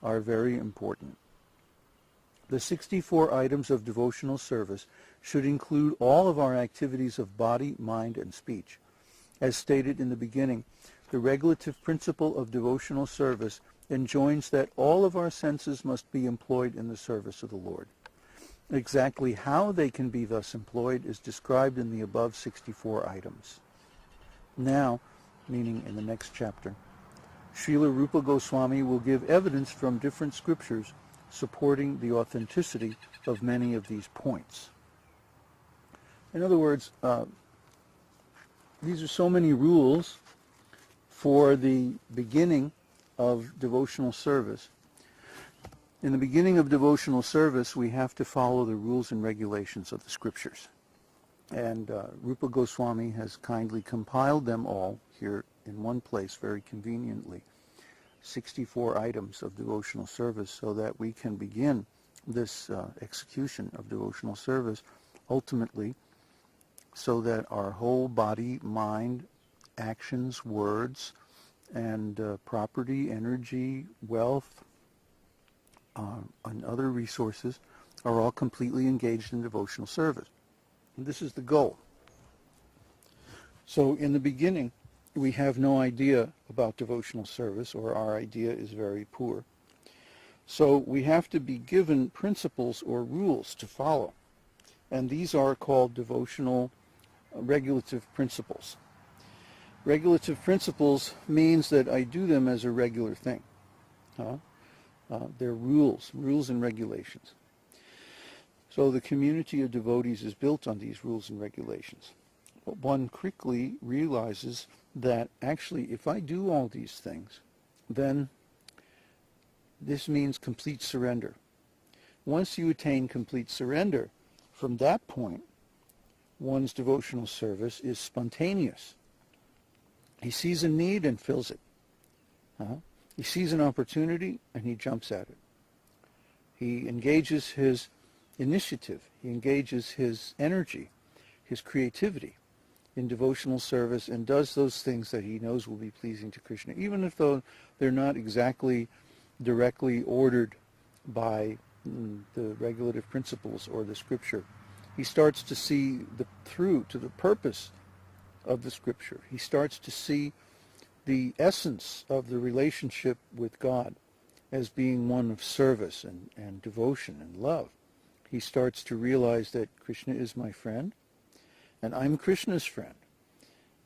are very important. The 64 items of devotional service should include all of our activities of body, mind, and speech. As stated in the beginning, the regulative principle of devotional service enjoins that all of our senses must be employed in the service of the Lord. Exactly how they can be thus employed is described in the above 64 items. Now, meaning in the next chapter, Śrīla Rūpa Gosvāmī will give evidence from different scriptures supporting the authenticity of many of these points. In other words, these are so many rules for the beginning of devotional service. In the beginning of devotional service, we have to follow the rules and regulations of the scriptures. And Rupa Gosvāmī has kindly compiled them all here in one place very conveniently, 64 items of devotional service, so that we can begin this execution of devotional service ultimately so that our whole body, mind, actions, words, and property, energy, wealth, and other resources are all completely engaged in devotional service. And this is the goal. So in the beginning, we have no idea about devotional service, or our idea is very poor. So we have to be given principles or rules to follow. And these are called devotional regulative principles. Regulative principles means that I do them as a regular thing. They're rules and regulations. So the community of devotees is built on these rules and regulations. But one quickly realizes that actually if I do all these things, then this means complete surrender. Once you attain complete surrender, from that point, one's devotional service is spontaneous. He sees a need and fills it. He sees an opportunity and he jumps at it. He engages his initiative. He engages his energy, his creativity in devotional service, and does those things that he knows will be pleasing to Krishna, even if though they're not exactly directly ordered by the regulative principles or the scripture. He starts to see through to the purpose of the scripture. He starts to see the essence of the relationship with God as being one of service and devotion and love. He starts to realize that Krishna is my friend, and I'm Krishna's friend.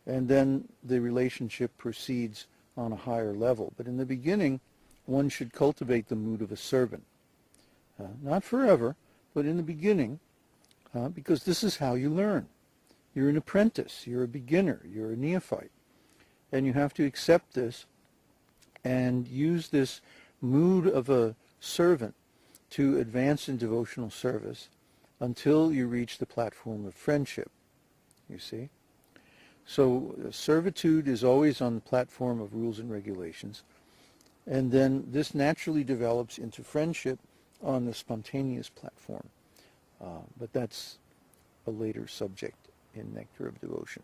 And then the relationship proceeds on a higher level. But in the beginning, one should cultivate the mood of a servant. Not forever, but in the beginning, because this is how you learn. You're an apprentice, you're a beginner, you're a neophyte. And you have to accept this and use this mood of a servant to advance in devotional service until you reach the platform of friendship, you see. So servitude is always on the platform of rules and regulations, and then this naturally develops into friendship on the spontaneous platform. But that's a later subject in Nectar of Devotion.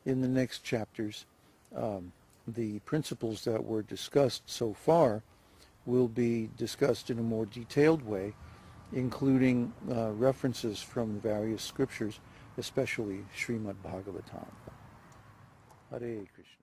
In the next chapters, the principles that were discussed so far will be discussed in a more detailed way, including references from various scriptures, especially Śrīmad-Bhāgavatam. Hare Krishna.